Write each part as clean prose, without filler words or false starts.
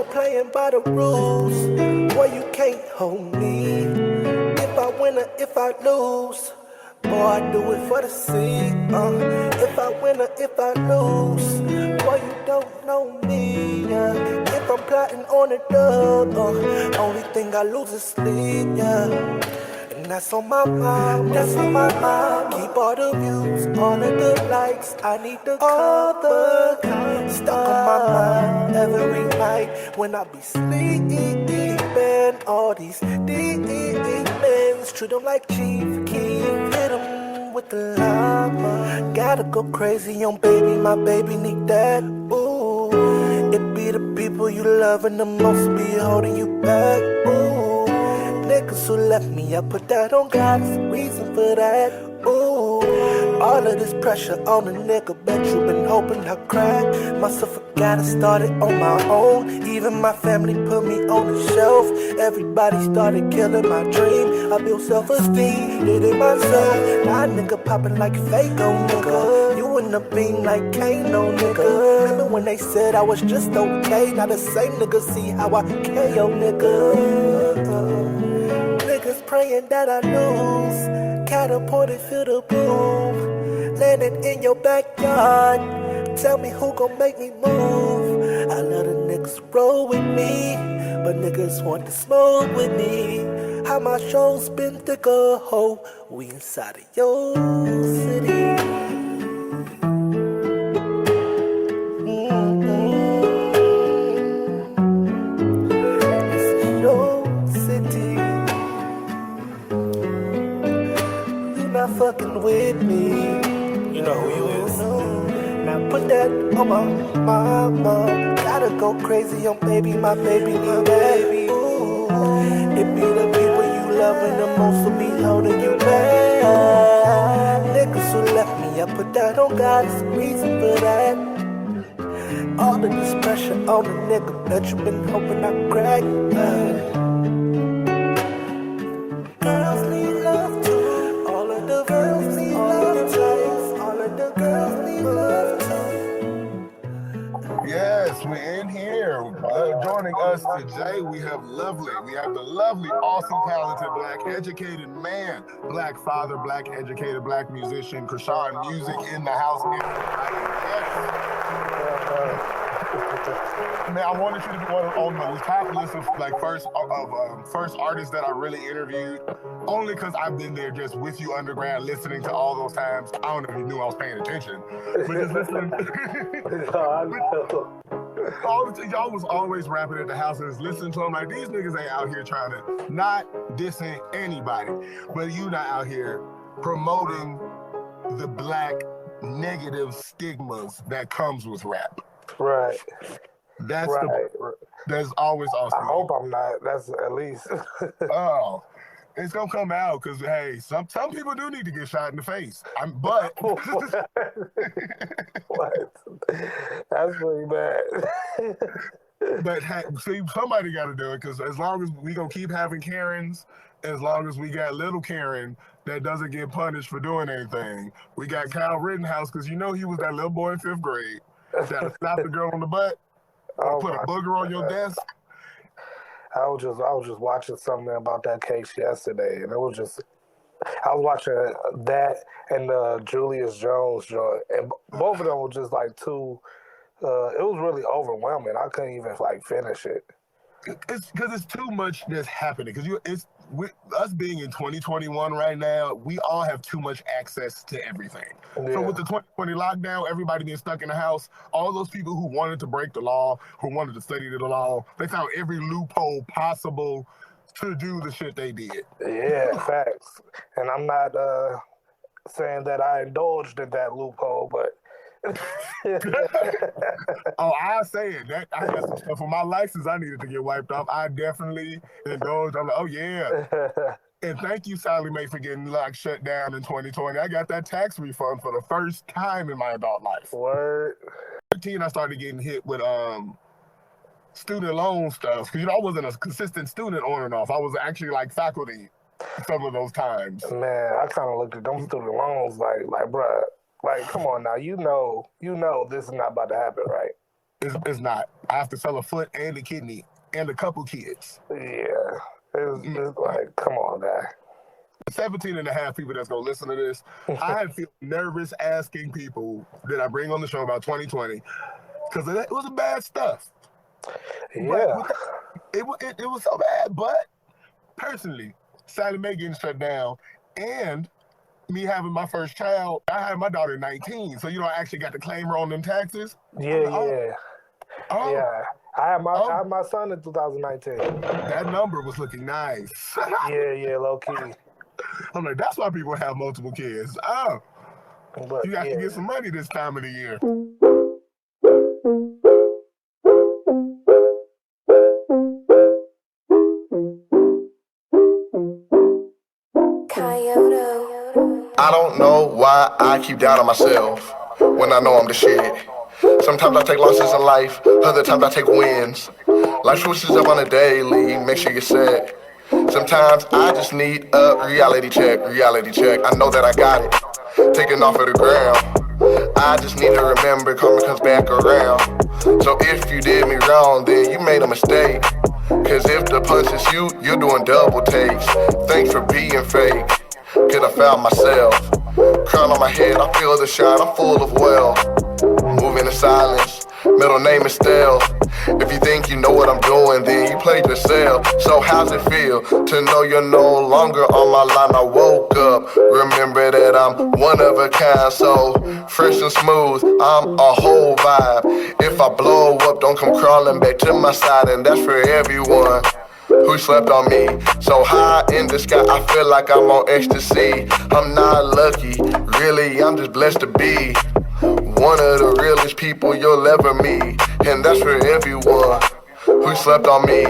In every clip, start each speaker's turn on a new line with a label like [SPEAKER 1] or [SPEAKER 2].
[SPEAKER 1] on playing by the rules. Boy, you can't hold me. If I win or if I lose, boy, I do it for the seat. If I win or if I lose, boy, you don't know me. If I'm plotting on a dub, only thing I lose is sleep. And that's on my mind, that's on my mind. Keep all the views, all of the likes. I need the cover, stuck on my mind every night when I be sleeping. All these demons treat them like Chief Keef. Hit them with the llama. Gotta go crazy on baby, my baby need that. Ooh, it be the people you loving the most be holding you back. Ooh, niggas who left me, I put that on God, there's a reason for that. Ooh, all of this pressure on a nigga, bet you been hoping I crack. Myself forgot I started on my own. Even my family put me on the shelf. Everybody started killing my dream. I built self-esteem, did it myself. Now nigga popping like fake, oh nigga. You in the beam like Kano, nigga. Remember when they said I was just okay? Now the same nigga see how I KO, nigga. Niggas praying that I lose. Catapulted, feel the boom. Landing in your backyard. Tell me who gon' make me move. I love the niggas roll with me, but niggas want to smoke with me. How my shows been thicker, ho. We inside of your city. This is your city. You not fucking with me.
[SPEAKER 2] You know who you is.
[SPEAKER 1] Now put that on my mama. Gotta go crazy on baby, my baby, my baby. Ooh, it be the people you loving the most will be holding you back. Niggas who left me, I put that on God, there's a reason for that. All of this pressure on a nigga, bet you been hoping I crack. Girls need love too. All of the girls need love too. All of the girls need love too.
[SPEAKER 2] Yes, we're in here. Joining us today, we have the lovely, awesome, talented, black, educated man, black father, black educated, black musician, Krishan Music in the house. Man, I wanted you to be on the top list of first artists that I really interviewed, only because I've been there just with you underground, listening to all those times. I don't know if you knew I was paying attention, but just listening. Y'all was always rapping at the house and just listening to them like, these niggas ain't out here trying to, not dissing anybody, but you not out here promoting the black negative stigmas that comes with rap.
[SPEAKER 3] Right.
[SPEAKER 2] That's that's always awesome.
[SPEAKER 3] I hope I'm not. That's at least.
[SPEAKER 2] Oh, it's gonna come out because hey, some people do need to get shot in the face. But
[SPEAKER 3] What? That's pretty bad.
[SPEAKER 2] But see, somebody got to do it because as long as we gonna keep having Karens, as long as we got little Karen that doesn't get punished for doing anything, we got Kyle Rittenhouse because you know he was that little boy in 5th grade that slapped the girl on the butt. Put a booger on your desk.
[SPEAKER 3] I was just watching something about that case yesterday, and I was watching that and Julius Jones joint, and both of them were just like too. It was really overwhelming. I couldn't even like finish it.
[SPEAKER 2] It's because it's too much that's happening. Because us being in 2021 right now, we all have too much access to everything. Yeah. So with the 2020 lockdown, everybody being stuck in the house, all those people who wanted to break the law, who wanted to study the law, they found every loophole possible to do the shit they did.
[SPEAKER 3] Yeah, facts. And I'm not saying that I indulged in that loophole, but.
[SPEAKER 2] Oh, I'll say it. I had some stuff on my license I needed to get wiped off. I definitely indulged. I'm like, oh yeah. And thank you, Sally Mae, for getting shut down in 2020. I got that tax refund for the first time in my adult life.
[SPEAKER 3] Word.
[SPEAKER 2] 13, I started getting hit with student loan stuff because I wasn't a consistent student on and off. I was actually like faculty some of those times.
[SPEAKER 3] Man, I kind of looked at them student loans like, bruh. Like, come on now, you know this is not about to happen, right?
[SPEAKER 2] It's not. I have to sell a foot and a kidney and a couple kids.
[SPEAKER 3] Yeah. It's like, come on, guy.
[SPEAKER 2] 17 and a half people that's going to listen to this. I feel nervous asking people that I bring on the show about 2020 because it was bad stuff.
[SPEAKER 3] Yeah.
[SPEAKER 2] It was so bad, but personally, Sally Mae getting shut down and me having my first child, I had my daughter at 19, so I actually got to claim her on them taxes.
[SPEAKER 3] Yeah. I had my son in 2019.
[SPEAKER 2] That number was looking nice.
[SPEAKER 3] yeah, low key.
[SPEAKER 2] I'm like, that's why people have multiple kids. Oh,
[SPEAKER 3] but
[SPEAKER 2] you got to get some money this time of the year.
[SPEAKER 4] I don't know why I keep doubting myself when I know I'm the shit. Sometimes I take losses in life, other times I take wins. Life switches up on a daily, make sure you're set. Sometimes I just need a reality check. I know that I got it, taking off of the ground. I just need to remember karma comes back around. So if you did me wrong, then you made a mistake. Cause if the punch is you, you're doing double takes. Thanks for being fake, cause I found myself. Crown on my head, I feel the shine, I'm full of wealth. Moving in silence, middle name is Stell. If you think you know what I'm doing, then you played yourself. So how's it feel to know you're no longer on my line? I woke up, remember that I'm one of a kind. So fresh and smooth, I'm a whole vibe. If I blow up, don't come crawling back to my side. And that's for everyone who slept on me. So high in the sky, I feel like I'm on ecstasy. I'm not lucky, really, I'm just blessed to be one of the realest people you'll ever meet. And that's for everyone who slept on me.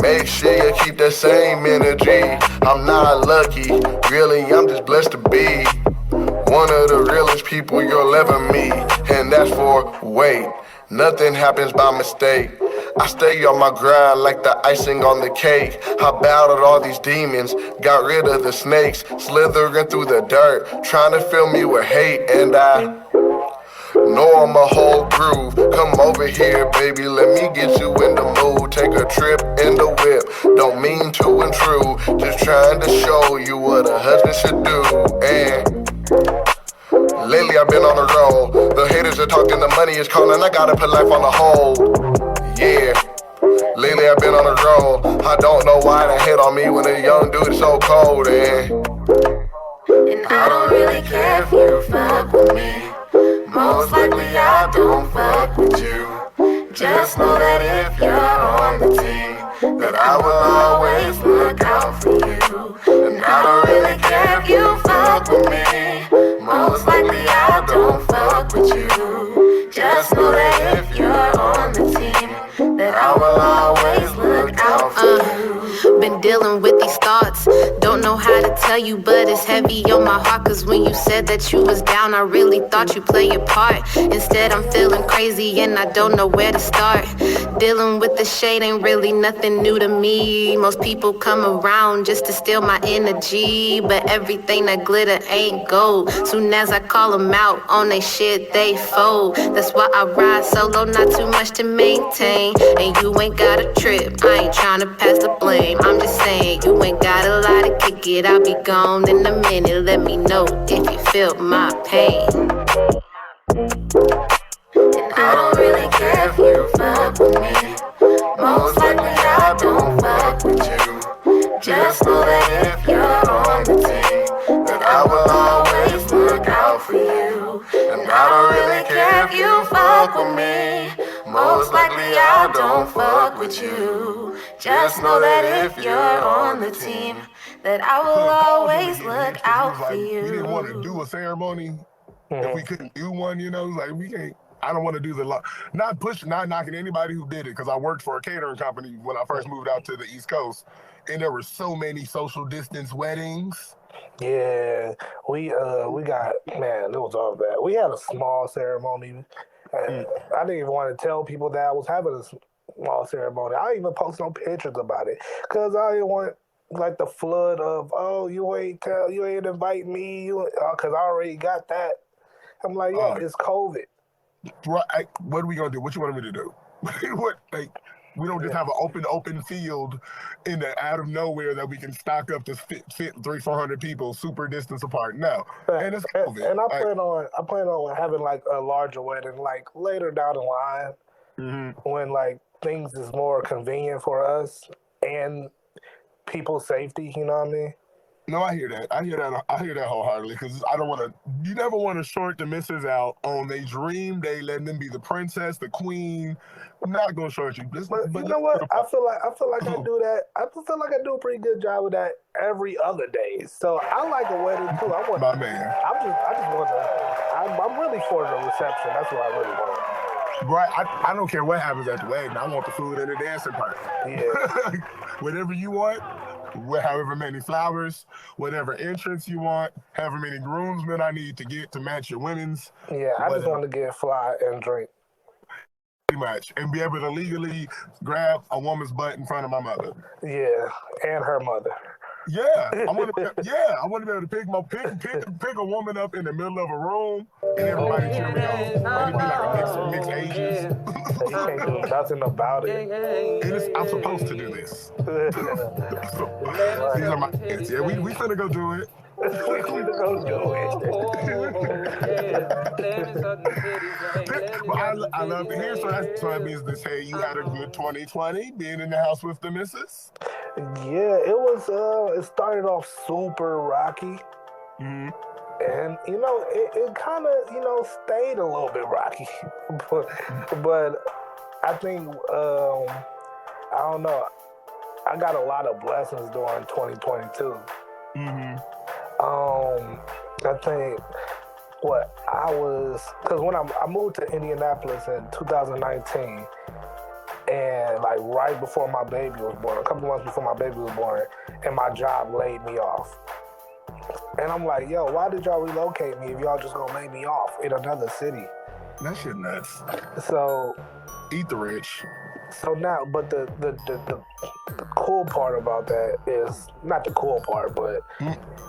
[SPEAKER 4] Make sure you keep that same energy. I'm not lucky, really, I'm just blessed to be one of the realest people you'll ever meet. And that's for wait, nothing happens by mistake. I stay on my grind like the icing on the cake. I battled all these demons, got rid of the snakes, slithering through the dirt, trying to fill me with hate. And I know I'm a whole groove. Come over here, baby, let me get you in the mood. Take a trip in the whip, don't mean to intrude, just trying to show you what a husband should do. And lately I've been on the road, the haters are talking, the money is calling, I gotta put life on the hold. Yeah, lately I've been on the road, I don't know why they hit on me when a young dude is so cold. And
[SPEAKER 5] I don't really care if you fuck with me. Most likely I don't fuck with you. Just know that if you're on the team, that I will always look out for you. And I don't really care if you fuck with me. Most likely I don't fuck with you. Just know that if you're on the team, that I will always look out for you.
[SPEAKER 6] Been dealing with these thoughts, don't know how to tell you, but it's heavy on my heart. Cause when you said that you was down, I really thought you play your part. Instead I'm feeling crazy and I don't know where to start. Dealing with the shade ain't really nothing new to me. Most people come around just to steal my energy, but everything that glitter ain't gold. Soon as I call them out on they shit, they fold. That's why I ride solo, not too much to maintain. And you ain't got a trip, I ain't tryna pass the blame. I'm just saying, you ain't got a lot to kick it. I'll be gone in a minute, let me know if you feel my pain.
[SPEAKER 5] And I don't really care if you fuck with me. Most likely I don't fuck with you. Just know that if you're on the team, that I will always look out for you. And I don't really care if you fuck with me. Most likely I don't fuck with you. Just know that if you're on the team, that I will always look out for you.
[SPEAKER 2] We didn't want to do a ceremony if we couldn't do one, like we can't. I don't want to do not knocking anybody who did it, because I worked for a catering company when I first moved out to the East Coast, and there were so many social distance weddings.
[SPEAKER 3] Yeah, we got, man, it was all bad. We had a small ceremony, and I didn't even want to tell people that I was having a small ceremony. I didn't even post no pictures about it, because I didn't want like the flood of, oh, you ain't invite me, because I already got that. I'm like, yeah, it's COVID.
[SPEAKER 2] What are we gonna do? What you want me to do? What we don't just have an open field out of nowhere that we can stock up to fit 300-400 people super distance apart. No, and it's COVID.
[SPEAKER 3] And I plan on having like a larger wedding, like later down the line, when like things is more convenient for us and people's safety. You know what I mean?
[SPEAKER 2] No, I hear that. I hear that wholeheartedly because I don't want to. You never want to short the missus out on they dream. They letting them be the princess, the queen. I'm not gonna short you.
[SPEAKER 3] But you know what? I feel like I do that. I feel like I do a pretty good job with that every other day. So I like a wedding too.
[SPEAKER 2] My man.
[SPEAKER 3] I just want to. I'm really for the reception. That's what I really want.
[SPEAKER 2] Right, I don't care what happens at the wedding. I want the food and the dancing part.
[SPEAKER 3] Yeah.
[SPEAKER 2] Whatever you want. However many flowers, whatever entrance you want, however many groomsmen I need to get to match your women's.
[SPEAKER 3] Yeah, I just want to get fly and drink.
[SPEAKER 2] Pretty much. And be able to legally grab a woman's butt in front of my mother.
[SPEAKER 3] Yeah, and her mother.
[SPEAKER 2] Yeah, I want to be able to pick a woman up in the middle of a room and everybody cheer me on. And it'd be like a mixed ages.
[SPEAKER 3] You can't do nothing about it.
[SPEAKER 2] I'm supposed to do this. These are my kids. Yeah, we finna go do it. I love to hear. So that means to say you had a good 2020 being in the house with the missus.
[SPEAKER 3] Yeah, it was. It started off super rocky, and it kind of stayed a little bit rocky, but I think I don't know. I got a lot of blessings during 2022. I think because when I moved to Indianapolis in 2019, and like right before my baby was born, a couple months before my baby was born, and my job laid me off. And I'm like, yo, why did y'all relocate me if y'all just gonna lay me off in another city?
[SPEAKER 2] That shit nuts.
[SPEAKER 3] So
[SPEAKER 2] eat the rich.
[SPEAKER 3] So now, but the cool part about that is not the cool part, but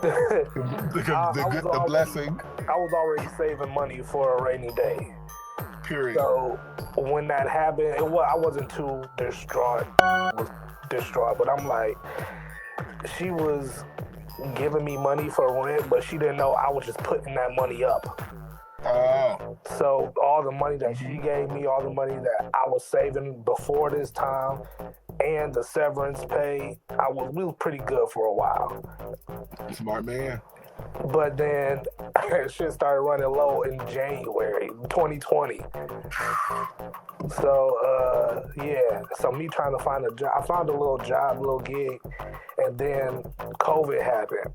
[SPEAKER 2] the blessing.
[SPEAKER 3] I was already saving money for a rainy day.
[SPEAKER 2] Period.
[SPEAKER 3] So when that happened, I wasn't too distraught, but I'm like, she was giving me money for rent, but she didn't know I was just putting that money up.
[SPEAKER 2] Oh.
[SPEAKER 3] So all the money that she gave me, all the money that I was saving before this time, and the severance pay, we was pretty good for a while.
[SPEAKER 2] Smart man.
[SPEAKER 3] But then shit started running low in January 2020. So so me trying to find a job, I found a little job, little gig, and then COVID happened.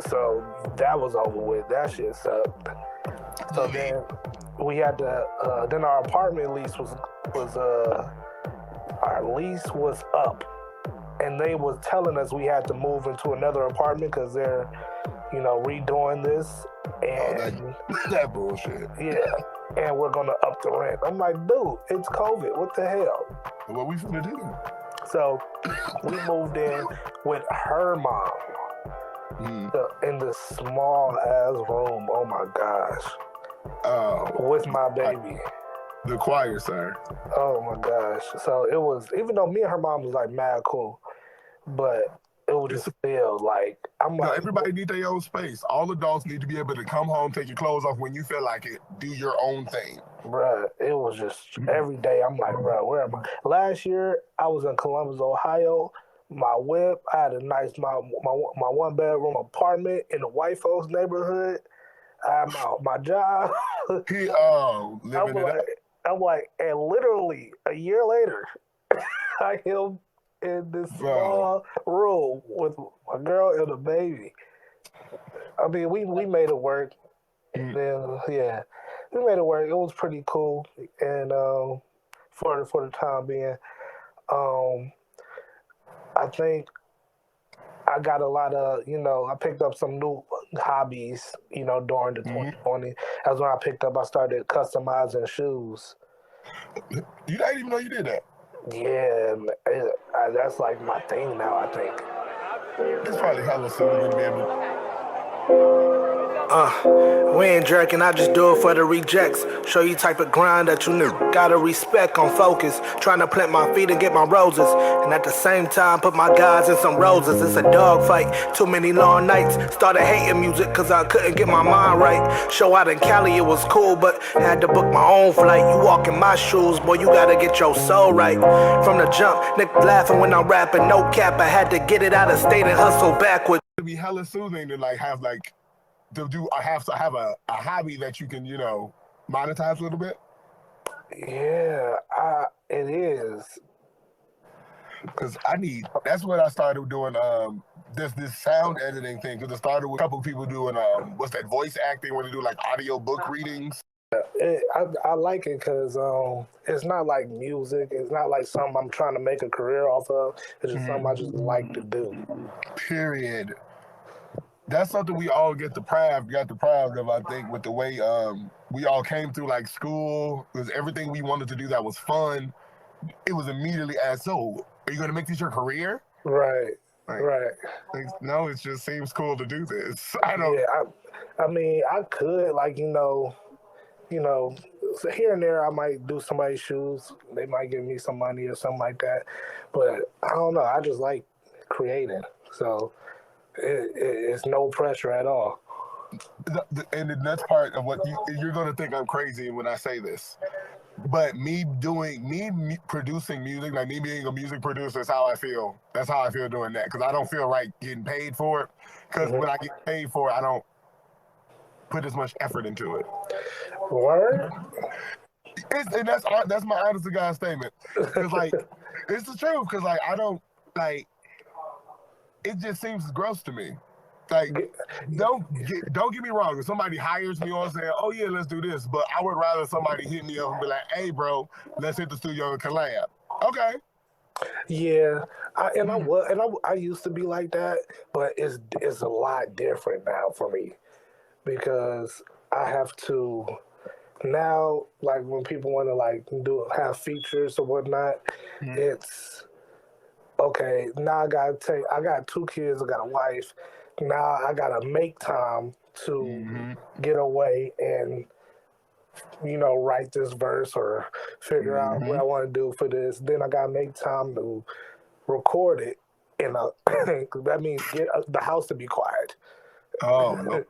[SPEAKER 3] So that was over with. That shit sucked. So then we had to. Then our apartment lease was our lease was up, and they was telling us we had to move into another apartment because they're, redoing this. And
[SPEAKER 2] that bullshit.
[SPEAKER 3] Yeah, and we're gonna up the rent. I'm like, dude, it's COVID. What the hell?
[SPEAKER 2] What we finna do?
[SPEAKER 3] So we moved in with her mom. In this small ass room, oh my gosh. With my baby.
[SPEAKER 2] The choir, sir.
[SPEAKER 3] Oh my gosh. So it was, even though me and her mom was like mad cool, but it was just still like,
[SPEAKER 2] everybody need their own space. All adults need to be able to come home, take your clothes off when you feel like it, do your own thing.
[SPEAKER 3] Bruh, it was just every day. I'm like, bruh, where am I? Last year, I was in Columbus, Ohio. My whip, I had a nice, my one bedroom apartment in the white folks neighborhood. I had my job. I'm like, and literally a year later, I am in this small room with my girl and a baby. I mean, we made it work. And then we made it work. It was pretty cool, and for the time being, I think I got a lot of, I picked up some new hobbies, during the 2020. That's when I started customizing shoes.
[SPEAKER 2] You didn't even know you did that?
[SPEAKER 3] Yeah, that's like my thing now, I think.
[SPEAKER 2] It's probably hella soon to be able
[SPEAKER 1] We ain't jerking, I just do it for the rejects. Show you type of grind that you knew. Gotta respect on focus. Trying to plant my feet and get my roses. And at the same time, put my guys in some roses. It's a dog fight. Too many long nights. Started hating music cause I couldn't get my mind right. Show out in Cali, it was cool, but had to book my own flight. You walk in my shoes, boy, you gotta get your soul right. From the jump, Nick laughing when I'm rapping. No cap, I had to get it out of state and hustle backwards.
[SPEAKER 2] It'd be hella soothing to like have like to do have a hobby that you can, you know, monetize a little bit.
[SPEAKER 3] Yeah, it is.
[SPEAKER 2] Cause that's what I started doing. This sound editing thing. Cause it started with a couple of people doing what's that, voice acting, where they do like audio book readings.
[SPEAKER 3] I like it because it's not like music. It's not like something I'm trying to make a career off of. It's just something I just like to do.
[SPEAKER 2] Period. That's something we all got deprived of, I think, with the way we all came through like school. It was everything we wanted to do that was fun. It was immediately asked, so are you going to make this your career?
[SPEAKER 3] Right.
[SPEAKER 2] Like,
[SPEAKER 3] Right.
[SPEAKER 2] No, it just seems cool to do this.
[SPEAKER 3] I mean, I could, like, you know, so here and there I might do somebody's shoes. They might give me some money or something like that. But I don't know. I just like creating. So it's no pressure at all.
[SPEAKER 2] And the next part of what you're going to think I'm crazy when I say this. But me producing music, like me being a music producer, is how I feel. That's how I feel doing that. Because I don't feel right getting paid for it. Because when I get paid for it, I don't put as much effort into it.
[SPEAKER 3] Word?
[SPEAKER 2] And that's my honest to God statement. Because like, it's the truth. Because like, I don't like. It just seems gross to me. Like, don't get me wrong. If somebody hires me on saying, "Oh yeah, let's do this," but I would rather somebody hit me up and be like, "Hey, bro, let's hit the studio and collab." Okay.
[SPEAKER 3] Yeah, I used to be like that, but it's a lot different now for me because I have to now. Like when people want to like have features or whatnot, it's okay. Now I got 2 kids, I got a wife. Now I gotta make time to get away and, you know, write this verse or figure out what I want to do for this. Then I gotta make time to record it. That means get the house to be quiet.
[SPEAKER 2] Oh, no.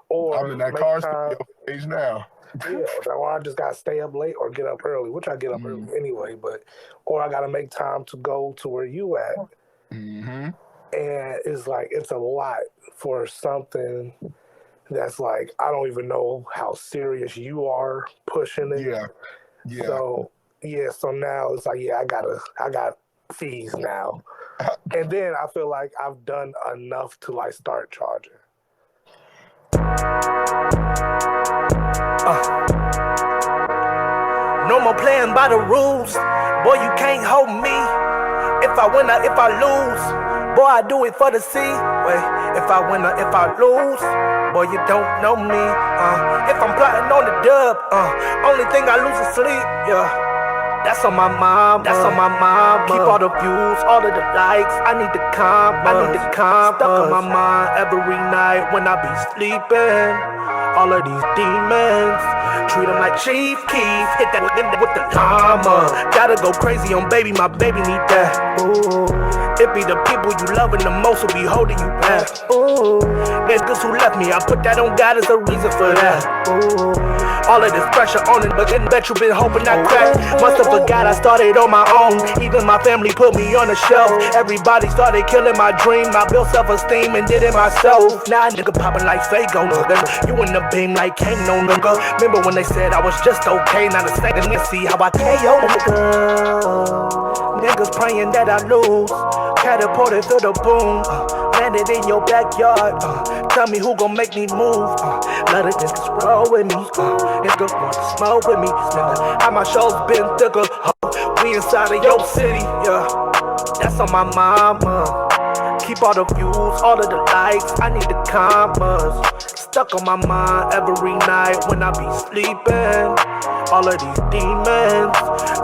[SPEAKER 3] Or
[SPEAKER 2] I'm in that car studio stage now.
[SPEAKER 3] Yeah, or I just gotta stay up late or get up early, which I get up early anyway. Or I gotta make time to go to where you at. And it's like, it's a lot for something that's like, I don't even know how serious you are pushing it.
[SPEAKER 2] Yeah.
[SPEAKER 3] So now it's like, I got fees now. And then I feel like I've done enough to like start charging.
[SPEAKER 1] No more playing by the rules. Boy, you can't hold me. If I win or if I lose. Boy, I do it for the C. Wait, if I win or if I lose, boy, you don't know me. If I'm plotting on the dub, only thing I lose is sleep. Yeah, that's on my mind. Keep all the views, all of the likes. I need the calm. Stuck on my mind every night when I be sleeping. All of these demons, treat them like Chief Keef. Hit that with the llama. Gotta go crazy on baby, my baby need that. Ooh. It be the people you loving the most who be holding you back. Ooh. Niggas who left me, I put that on God as a reason for that. Ooh. All of this pressure on it, but didn't bet you been hoping I crack. Must have forgot I started on my own. Even my family put me on the shelf. Everybody started killing my dream. I built self-esteem and did it myself. Now nigga popping like Fago, nigga. You in the beam like Kano, nigga. Remember when they said I was just okay? Now the second they see how I KO, nigga. Niggas praying that I lose. Catapulted through the boom. Landed in your backyard. Tell me who gon' make me move. Let the niggas roll with me. Niggas want to smoke with me. Nigga, how my shows been thicker. We inside of your city. Yeah, that's on my mama. Keep all the views, all of the likes. I need the commas. Stuck on my mind every night when I be sleeping. all of these demons.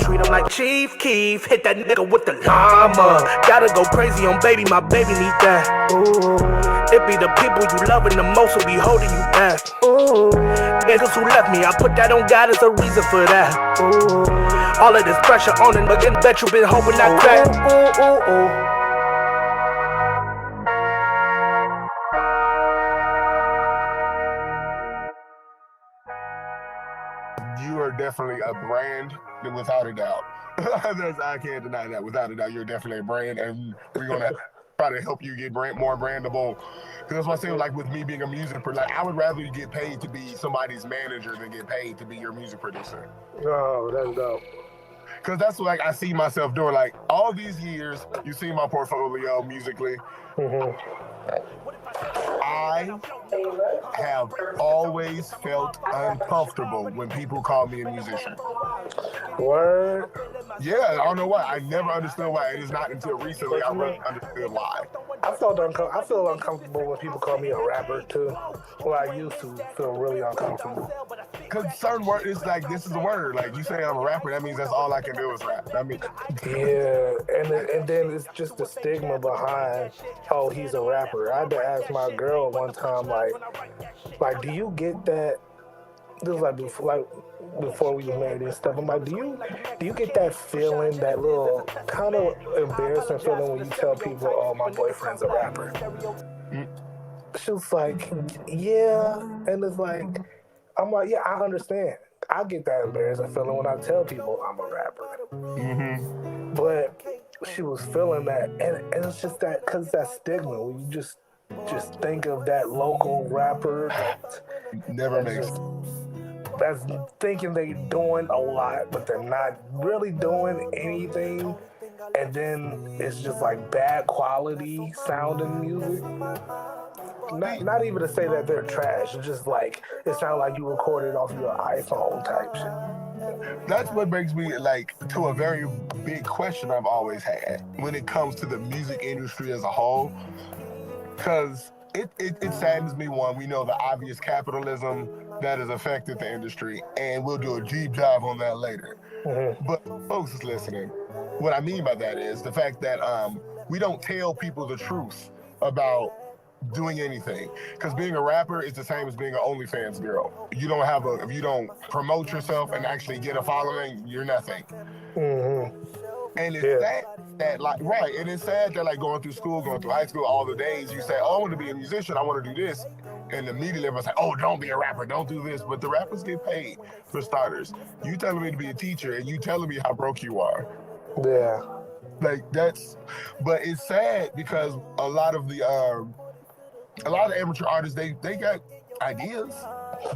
[SPEAKER 1] Treat them like Chief Keef, hit that nigga with the llama. Gotta go crazy on baby, my baby need that. Ooh. It be the people you loving the most who be holding you back. Ooh. Niggas who left me, I put that on God as a reason for that. Ooh. All of this pressure on it, but then bet you been hoping I crack. Ooh, ooh, ooh.
[SPEAKER 2] You are definitely a brand, without a doubt. I can't deny that. Without a doubt, you're definitely a brand, and we're gonna try to help you get more brandable. Because that's what I say, like with me being a music producer, like I would rather you get paid to be somebody's manager than get paid to be your music producer.
[SPEAKER 3] Oh, that's dope.
[SPEAKER 2] Because that's what like I see myself doing. Like all these years, you see my portfolio musically. I have always felt uncomfortable when people call me a musician.
[SPEAKER 3] Word?
[SPEAKER 2] Yeah, I don't know why. I never understood why. It is not until recently I really understood why.
[SPEAKER 3] I feel uncomfortable when people call me a rapper too. Well, I used to feel really uncomfortable.
[SPEAKER 2] Because certain words, it's like, this is a word. Like, you say I'm a rapper, that means that's all I can do is rap. I mean,
[SPEAKER 3] Yeah, and then it's just the stigma behind, oh, he's a rapper. I had to ask my girl one time, like, do you get that? This was before we were married and stuff. I'm like, do you get that feeling, that little kind of embarrassing feeling when you tell people, oh, my boyfriend's a rapper? She was like, yeah, and it's like, I'm like, yeah, I understand. I get that embarrassing feeling when I tell people I'm a rapper. But she was feeling that, and it's just that, because that stigma, when you just think of that local rapper
[SPEAKER 2] never makes
[SPEAKER 3] that's thinking they're doing a lot, but they're not really doing anything. And then it's just like bad quality sounding music. Not even to say that they're trash. It's just like, it sounds like you recorded off your iPhone type shit.
[SPEAKER 2] That's what brings me like to a very big question I've always had when it comes to the music industry as a whole. Because it saddens me, one, we know the obvious capitalism that has affected the industry, and we'll do a deep dive on that later. But folks is listening, what I mean by that is the fact that we don't tell people the truth about doing anything. Because being a rapper is the same as being an OnlyFans girl. If you don't promote yourself and actually get a following, you're nothing. And it's sad that, like, right, and it's sad that, like, going through school, going through high school, all the days you say, oh, I want to be a musician, I want to do this, and immediately everyone's like, oh, don't be a rapper, don't do this, but the rappers get paid, for starters. You telling me to be a teacher, and you telling me how broke you are.
[SPEAKER 3] Yeah.
[SPEAKER 2] Like, but it's sad because a lot of the amateur artists, they got ideas.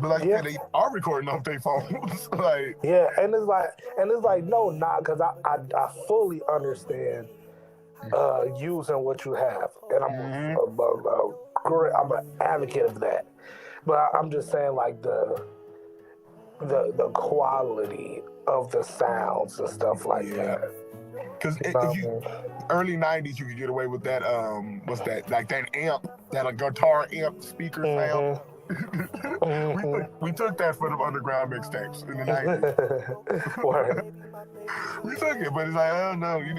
[SPEAKER 2] But like they are recording off their phones. Like,
[SPEAKER 3] yeah, and it's like no, because I fully understand using what you have, and I'm an advocate of that. But I'm just saying, like, the quality of the sounds and stuff like that.
[SPEAKER 2] Because if you early '90s, you could get away with that. What's that? Like that amp, that a guitar amp speaker sound. we took that for the underground mixtapes in the 90s. We took it, but it's like, oh no, you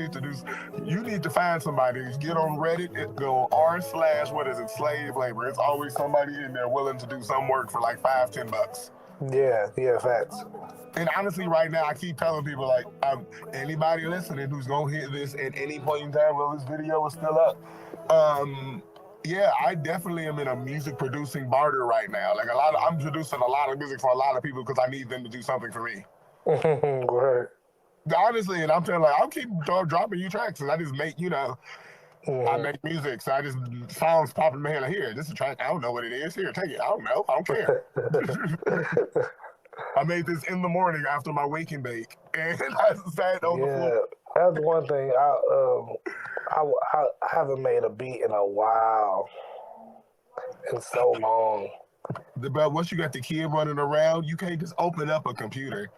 [SPEAKER 2] need to find somebody. Get on Reddit, go r/ slave labor. It's always somebody in there willing to do some work for like $5-10.
[SPEAKER 3] Yeah, facts.
[SPEAKER 2] And honestly, right now, I keep telling people, like, anybody listening who's gonna hear this at any point in time while this video is still up, yeah, I definitely am in a music producing barter right now. Like I'm producing a lot of music for a lot of people because I need them to do something for me.
[SPEAKER 3] Right.
[SPEAKER 2] Honestly, and I'm telling, like, I'll keep dropping you tracks, and I just make, I make music, so I just sounds popping in my head. Like, here, this is a track. I don't know what it is. Here, take it. I don't know. I don't care. I made this in the morning after my wake and bake, and I sat on the floor.
[SPEAKER 3] That's one thing. I haven't made a beat in a while, in so long.
[SPEAKER 2] But once you got the kid running around, you can't just open up a computer.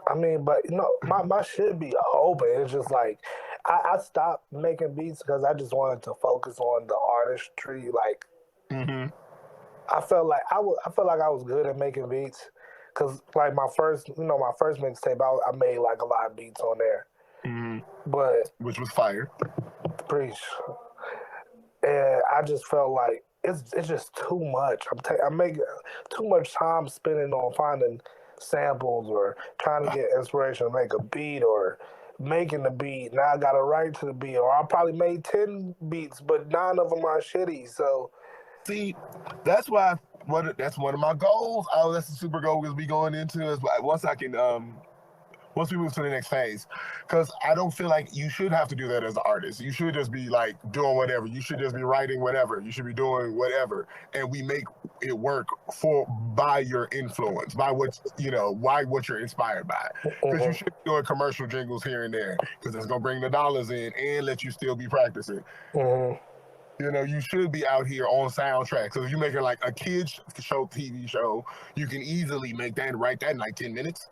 [SPEAKER 3] I mean, but my shit be open. It's just like I stopped making beats because I just wanted to focus on the artistry. Like, I felt like I was good at making beats, Cause like my first mixtape, I made like a lot of beats on there. But
[SPEAKER 2] which was fire.
[SPEAKER 3] Preach. And I just felt like it's just too much. I'm making too much time spending on finding samples or trying to get inspiration to make a beat or making the beat. Now I got to write to the beat, or I probably made 10 beats, but 9 of them are shitty. So,
[SPEAKER 2] see, that's why that's one of my goals. That's the super goal we'll be going into is once we move to the next phase, because I don't feel like you should have to do that as an artist. You should just be like doing whatever. You should just be writing whatever. You should be doing whatever, and we make it work by your influence, by what you're inspired by. Because you should be doing commercial jingles here and there, because it's gonna bring the dollars in and let you still be practicing. You should be out here on soundtracks. So if you're making like a kids show, TV show, you can easily make that and write that in like 10 minutes.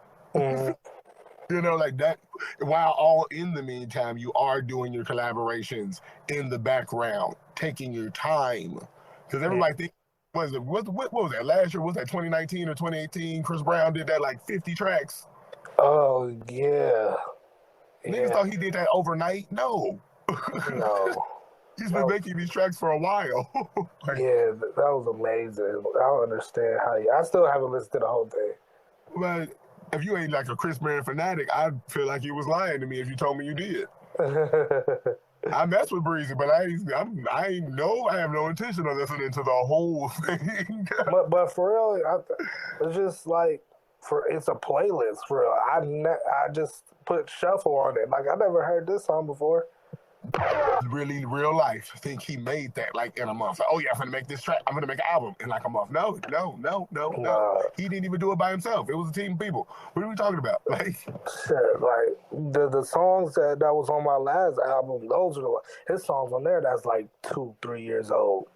[SPEAKER 2] Like that, while all in the meantime, you are doing your collaborations in the background, taking your time. Because everybody thinks, what was that, last year? Was that 2019 or 2018? Chris Brown did that like 50 tracks.
[SPEAKER 3] Oh, yeah.
[SPEAKER 2] Niggas thought he did that overnight? No.
[SPEAKER 3] No.
[SPEAKER 2] He's been making these tracks for a while.
[SPEAKER 3] Yeah, that was amazing. I don't understand I still haven't listened to the whole thing.
[SPEAKER 2] But if you ain't like a Chris Brown fanatic, I feel like you was lying to me if you told me you did. I mess with Breezy, but I have no intention of listening to the whole thing.
[SPEAKER 3] but for real, it's just like it's a playlist for real. I just put shuffle on it. Like I never heard this song before.
[SPEAKER 2] Really, real life. I think he made that like in a month. Like, oh yeah, I'm gonna make this track. I'm gonna make an album in like a month. No. He didn't even do it by himself. It was a team of people. What are we talking about? Like,
[SPEAKER 3] shit, like the songs that was on my last album, those are his songs on there. That's like 2-3 years old.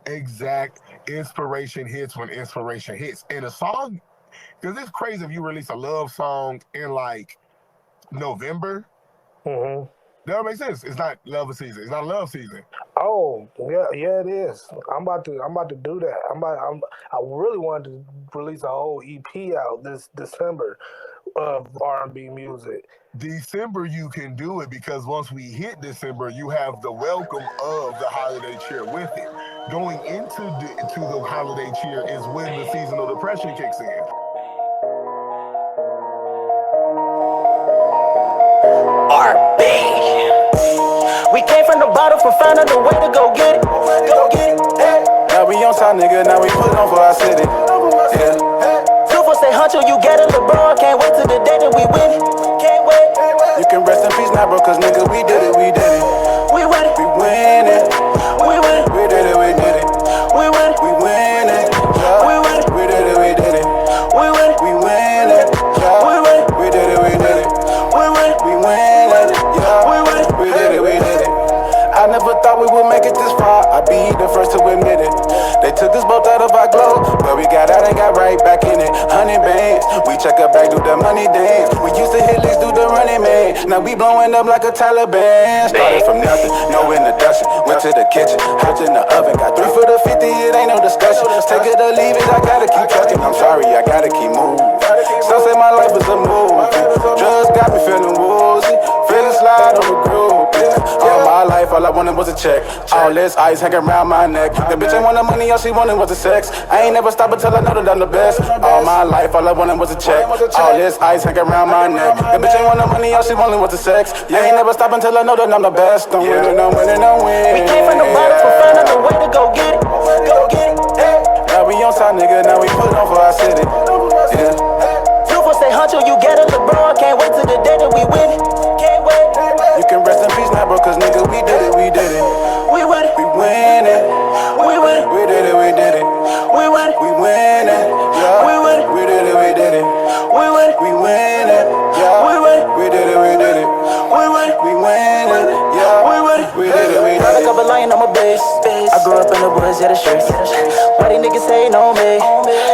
[SPEAKER 2] Exact inspiration hits when inspiration hits. And a song, because it's crazy if you release a love song in like November. That don't make sense. It's not love season. It's not love season.
[SPEAKER 3] Oh, yeah, it is. I'm about to do that. I really wanted to release a whole EP out this December of R&B music.
[SPEAKER 2] December you can do it because once we hit December, you have the welcome of the holiday cheer with it. Going into the holiday cheer is when the seasonal depression kicks in.
[SPEAKER 7] R&B. We came from the bottom for finding a way to go get it. Hey. Now we on top, nigga. Now we put on for our city. Yeah. 2-4 stay huncho, you get it, LeBron. Can't wait till the day that we win it. Can't wait. You can rest in peace now, bro, cause nigga, we did it. We win it. We win it. We win it. We did it. We did it. We win it. We win it. We win it. We did it. We did it. We win it. We win it. We win it. We did it. We did it. We win it. We win it. We win it. We did it. We did it. I never thought we would make it this far. I'd be the first to admit it. They took us both out of our glow, but we got out and got right back in it. 100 bands, we check up back, do the money dance. We used to hit leaks, do the running man. Now we blowing up like a Taliban. Started from nothing, no introduction. Went to the kitchen, hopped in the oven. Got 3 for the 50, it ain't no discussion. Take it or leave it, I gotta keep trucking. I'm sorry, I gotta keep moving. Some say my life was a movie. Drugs got me feeling woozy, feeling slide on the groove. All my life, all I wanted was a check. All this ice hanging around my neck. The bitch ain't want the money, all she wanted was the sex. I ain't never stop until I know that I'm the best. All my life, all I wanted was a check. All this ice hanging around my neck. The bitch ain't want the money, all she wanted was the sex. Yeah, ain't never stop until I know that I'm the best. I'm winning, I'm winning, I'm winning. We came from the bottom for finding a way to go get it. Hey. Now we on top, nigga. Now we put on for our city. Yeah. 2-4 stay huncho, you get it, LeBron. Can't wait till the day that we win it. Can't wait. You can rest in peace now, bro, cause nigga, we did it. We did it. We win it. We win it. We win it. We did it. We did it. We win it. We win it. Yeah. We win it. We did it. We did it. We win it. We win it. Yeah. We win it. We did it. We did it. We win it. We win it. Yeah. We win it. We did it. We did it. Got a couple lying on my base. I grew up in the woods, yeah, the streets. Why these niggas hating on me?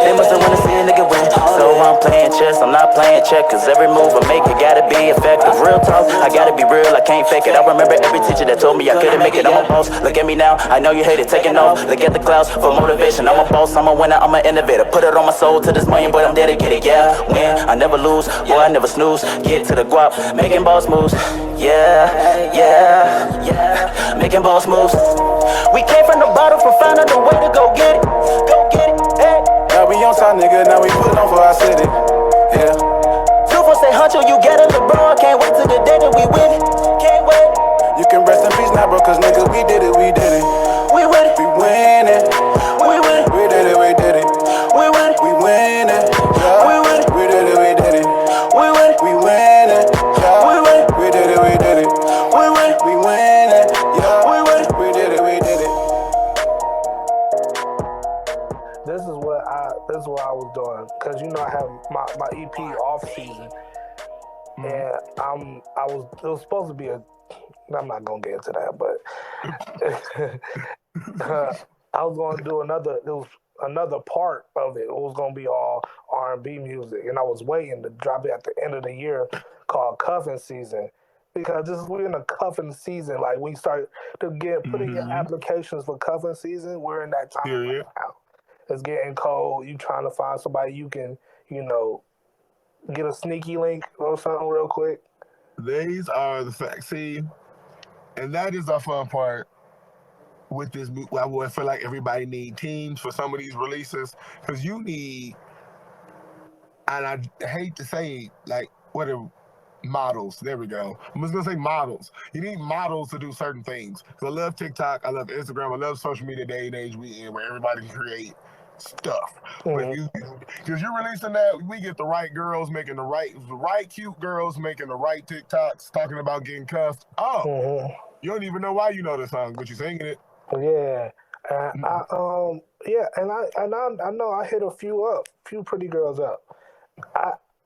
[SPEAKER 7] They must have wanna see a nigga win. So I'm I'm playing chess, I'm not playing checkers. Every move I make, it gotta be effective. Real talk, I gotta be real, I can't fake it. I remember every teacher that told me I couldn't make it. I'm a boss, look at me now, I know you hate it, taking off. Look at the clouds for motivation. I'm a boss, I'm a winner, I'm an innovator. Put it on my soul to this million, but I'm dedicated. Yeah, win, I never lose, boy, I never snooze. Get to the guap, making boss moves. Yeah, making boss moves. We came from the bottom, from finding a way to go get it. Go get it, hey.
[SPEAKER 8] Now we on time, nigga, now we put on for our city. Yeah.
[SPEAKER 7] Two for say huncho, you get it, LeBron. Can't wait till the day that we win it. Can't wait.
[SPEAKER 8] You can rest in peace now, bro, cause nigga, we did it, we did it.
[SPEAKER 7] We win it.
[SPEAKER 8] We win it.
[SPEAKER 7] We win it.
[SPEAKER 8] We did it, we did it.
[SPEAKER 7] We win it.
[SPEAKER 8] We win it. Yeah.
[SPEAKER 7] We win it.
[SPEAKER 8] We did it, we did it.
[SPEAKER 7] We win it.
[SPEAKER 8] We win it. Yeah.
[SPEAKER 7] We win it.
[SPEAKER 8] We did it, we did it.
[SPEAKER 7] We win it.
[SPEAKER 8] We win it. Yeah.
[SPEAKER 7] We win it.
[SPEAKER 8] We did it, we did it.
[SPEAKER 3] This is what I was doing, because you know I have my EP off season, and it was supposed to be I'm not gonna get into that, but I was gonna do another part of it. It was gonna be all R&B music, and I was waiting to drop it at the end of the year, called Cuffing Season. Because we're in a cuffing season. Like, we start to putting your applications for cuffing season, we're in that time right now. It's getting cold. You trying to find somebody you can, get a sneaky link or something real quick.
[SPEAKER 2] These are the facts. See, and that is the fun part with this. I feel like everybody need teams for some of these releases, because you need, and I hate to say, like, whatever, models. There we go. I'm just gonna say models. You need models to do certain things. I love TikTok. I love Instagram. I love social media day and age we in, where everybody can create stuff. But because you're releasing that, we get the right girls making the right cute girls making the right TikToks talking about getting cuffed. You don't even know why you know the song, but you're singing it.
[SPEAKER 3] Yeah. I know I hit a few pretty girls up.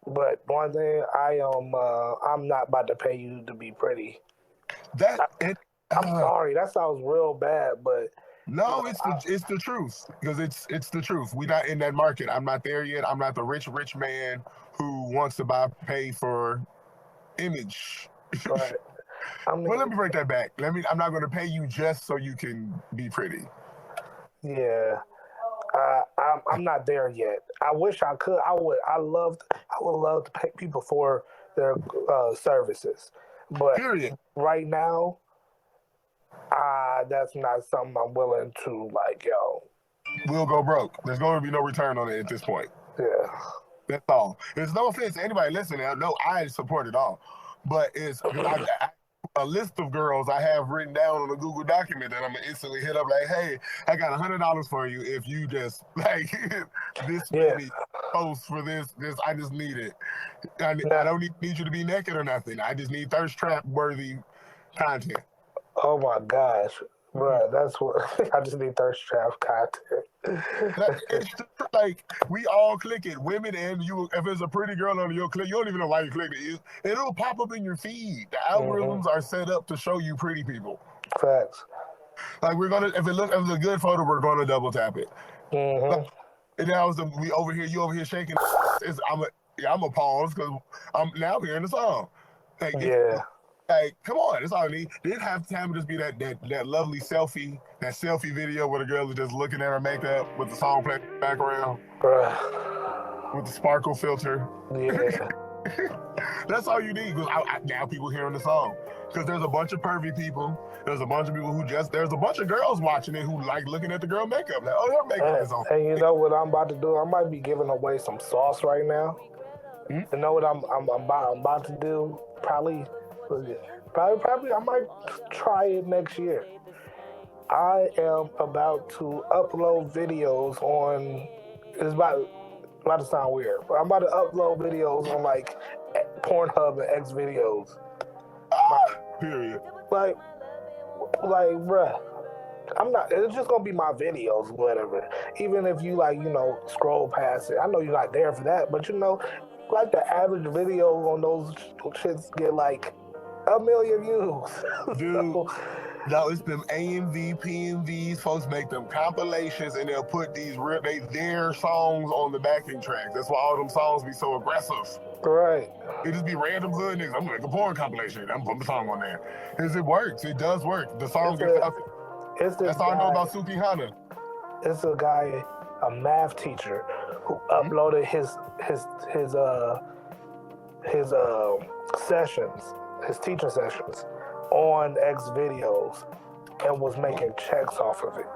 [SPEAKER 3] But one thing, I'm not about to pay you to be pretty. I'm sorry, that sounds real bad, but
[SPEAKER 2] no, it's the truth, because it's the truth. We're not in that market. I'm not there yet. I'm not the rich man who wants to pay for image.
[SPEAKER 3] Right.
[SPEAKER 2] Well, let me break that back. I'm not going to pay you just so you can be pretty.
[SPEAKER 3] Yeah. I'm not there yet. I wish I could. I would love to pay people for their services, but right now, that's not something I'm willing to, like,
[SPEAKER 2] We'll go broke. There's going to be no return on it at this point.
[SPEAKER 3] Yeah.
[SPEAKER 2] That's all. There's no offense to anybody listening. No, I support it all, but it's a list of girls I have written down on a Google document that I'm gonna instantly hit up, like, hey, I got $100 for you if you just, like, this many posts for this. I just need it. I don't need you to be naked or nothing. I just need thirst trap worthy content.
[SPEAKER 3] Oh my gosh, bro, that's what I just need thirst trap content.
[SPEAKER 2] It's like, we all click it, women and you. If it's a pretty girl on your click, you don't even know why you clicked it. It'll pop up in your feed. The algorithms are set up to show you pretty people.
[SPEAKER 3] Facts.
[SPEAKER 2] Like, if it's a good photo, we're gonna double tap it. And now you over here shaking. I'm a pause, because I'm now hearing the song. Like, like, come on, that's all I need. Didn't have time to just be that lovely selfie video where the girl is just looking at her makeup with the song playing in the background. With the sparkle filter.
[SPEAKER 3] Yeah.
[SPEAKER 2] That's all you need, because now people hearing the song. Because there's a bunch of pervy people. There's a bunch of people there's a bunch of girls watching it who like looking at the girl makeup. Like, oh, her makeup is on.
[SPEAKER 3] And you know what I'm about to do? I might be giving away some sauce right now. You know what I'm about to do? Probably I might try it next year. I am about to upload videos on. It's about to sound weird, but I'm about to upload videos on, like, Pornhub and X videos.
[SPEAKER 2] Period.
[SPEAKER 3] Like, bruh. I'm not. It's just gonna be my videos, whatever. Even if you, like, scroll past it, I know you're not there for that, but like, the average video on those shits get like 1 million views.
[SPEAKER 2] Dude, No, it's them AMV, PMVs. Folks make them compilations and they'll put their songs on the backing tracks. That's why all them songs be so aggressive.
[SPEAKER 3] Right.
[SPEAKER 2] It just be random hood niggas. I'm gonna make a porn compilation. I'm putting the song on there. Because it works. It does work. The song gets out there. That's all I know about Suki Hana.
[SPEAKER 3] It's a guy, a math teacher, who uploaded his sessions, his teaching sessions, on X videos, and was making checks off of it.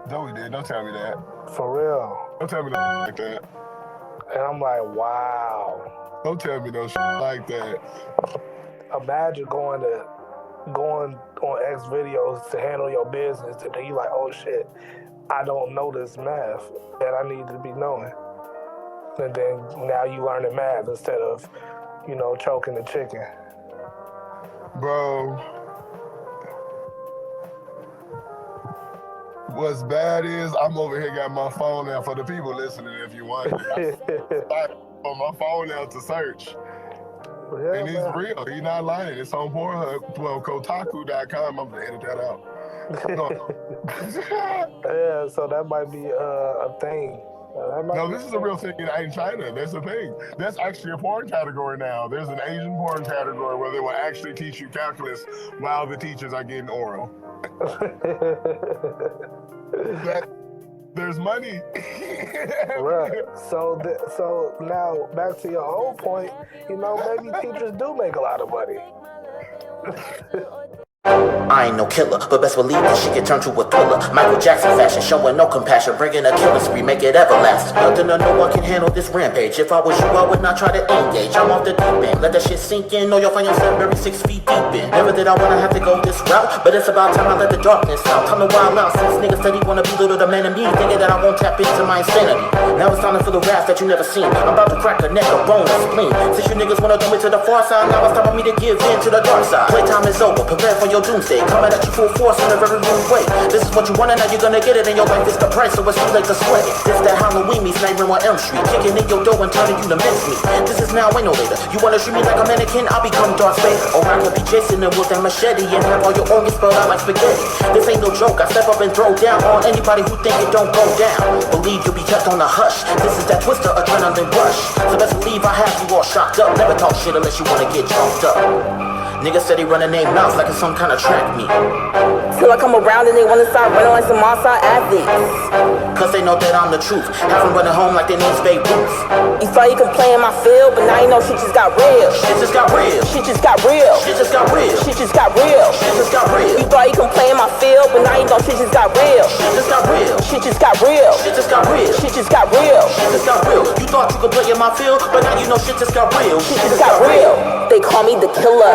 [SPEAKER 2] No, he did. Don't tell me that.
[SPEAKER 3] For real.
[SPEAKER 2] Don't tell me no like that.
[SPEAKER 3] And I'm like, wow.
[SPEAKER 2] Don't tell me no shit like that.
[SPEAKER 3] Imagine going on X videos to handle your business, and then you like, oh shit, I don't know this math that I need to be knowing. And then now you learning math instead of, choking the chicken.
[SPEAKER 2] Bro. What's bad is I'm over here got my phone out for the people listening if you want. On my phone now to search.
[SPEAKER 3] Yeah,
[SPEAKER 2] and it's real. He's not lying. It's on Pornhub. Well, Kotaku.com. I'm going to edit that out.
[SPEAKER 3] Yeah, so that might be a thing.
[SPEAKER 2] No, this is a real thing in China. That's the thing. That's actually a porn category now. There's an Asian porn category where they will actually teach you calculus while the teachers are getting oral. There's money.
[SPEAKER 3] Right. So now back to your whole point. Maybe teachers do make a lot of money.
[SPEAKER 9] I ain't no killer, but best believe this shit can turn to a thriller. Michael Jackson fashion, showing no compassion, bringing a killing spree, make it everlasting. Nothing or no one can handle this rampage. If I was you, I would not try to engage. I'm off the deep end, let that shit sink in. Know you'll find yourself buried 6 feet deep in. Never did I wanna have to go this route, but it's about time I let the darkness out. Time to wild out, since niggas said he wanna be little the man of me, thinking that I won't tap into my insanity. Now it's time to feel the wrath that you never seen. I'm about to crack a neck, a bone, a spleen. Since you niggas wanna throw me to the far side, now it's time for me to give in to the dark side. Playtime is over, prepare for your doomsday. Coming at you full force in a very rude way. This is what you want and now you're gonna get it, and your life is the price, so it's too late to sweat it. This that Halloween meets Nightmare on Elm Street, kicking in your door and turning you to mincemeat. This is now, ain't no later. You wanna shoot me like a mannequin, I'll become Darth Vader. Or I could be Jason and with that machete and have all your organs spelled out like spaghetti. This ain't no joke, I step up and throw down on anybody who think it don't go down. Believe you'll be kept on the hush. This is that Twister adrenaline rush. So best believe I have you all shocked up. Never talk shit unless you wanna get chalked up. Niggas said he running their mouth like it's some kind of track meet.
[SPEAKER 10] Till I come around and they wanna start running like some monster athletes.
[SPEAKER 9] Cause they know that I'm the truth. Have them running home like they need Babe Ruth.
[SPEAKER 10] You thought you could play in my field, but now you know shit just got real.
[SPEAKER 9] Shit just got real.
[SPEAKER 10] Shit just got real.
[SPEAKER 9] Shit just got real.
[SPEAKER 10] Shit just got real.
[SPEAKER 9] Shit just got real.
[SPEAKER 10] You thought you could play in my field, but now you know shit just got real.
[SPEAKER 9] Shit just got real.
[SPEAKER 10] Shit just got real.
[SPEAKER 9] Shit just got real.
[SPEAKER 10] Shit just got real.
[SPEAKER 9] Shit just got real. You thought you could play in my field, but now you know shit just got real.
[SPEAKER 10] Shit just got real. They call me the killer,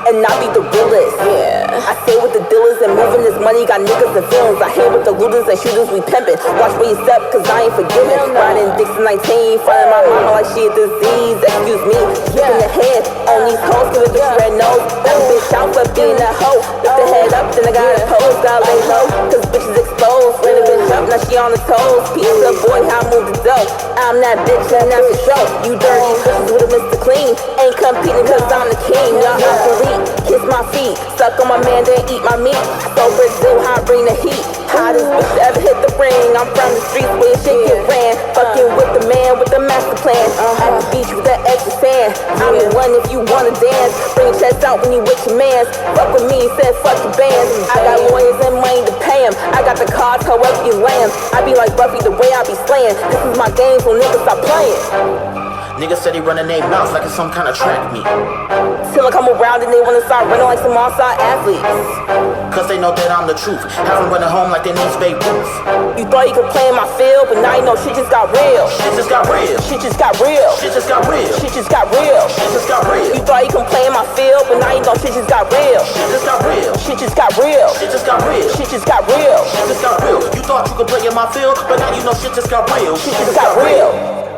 [SPEAKER 10] and not be the realest. Yeah. I stay with the dealers and moving this money, got niggas and feelings. I hang with the looters and shooters, we pimpin'. Watch where you step, cause I ain't forgiving. Riding Dixon 19, frontin' my mama like she a disease. Excuse me, in the head on these hoes, give a bitch red nose. That bitch out for being a hoe. Lift the head up, then I gotta pose, gotta lay low, cause bitches exposed. Ran a bitch up, now she on the toes. Pizza boy, how I move the dough. I'm that bitch, and that's for show. You dirty bitches with a Mr. Clean. Ain't competing cause I'm the king. Y'all obsolete, kiss my feet. Suck on my man, then eat my meat. So Brazil, how I bring the heat. Hottest bitch to ever hit the ring. I'm from the streets where shit get ran. Fucking with the man with the master plan. At the beach with that extra sand. I'm the one if you wanna dance. Bring your chest out when you with your mans. Fuck with me, said fuck the bands. I got lawyers and money to pay them. I got the cards, however you land. I be like Buffy the way I be slaying. This is my game, so niggas stop playing.
[SPEAKER 9] Niggas said he running their mouth like it's some kind of track meet.
[SPEAKER 10] Till I come around and they wanna start running like some monster athletes.
[SPEAKER 9] Cause they know that I'm the truth. Have them running home like they need Babe Ruth.
[SPEAKER 10] You thought you could play in my field, but now you know shit just got real.
[SPEAKER 9] Shit just got real.
[SPEAKER 10] Shit just got real.
[SPEAKER 9] Shit just got real.
[SPEAKER 10] Shit just got real.
[SPEAKER 9] Shit just got real.
[SPEAKER 10] You thought you could play in my field, but now you know shit just got real.
[SPEAKER 9] Shit just got real.
[SPEAKER 10] Shit just got real.
[SPEAKER 9] Shit just got real.
[SPEAKER 10] Shit just got real.
[SPEAKER 9] Shit just got real. You thought you could play in my field, but now you know shit just got real.
[SPEAKER 10] Shit just got real.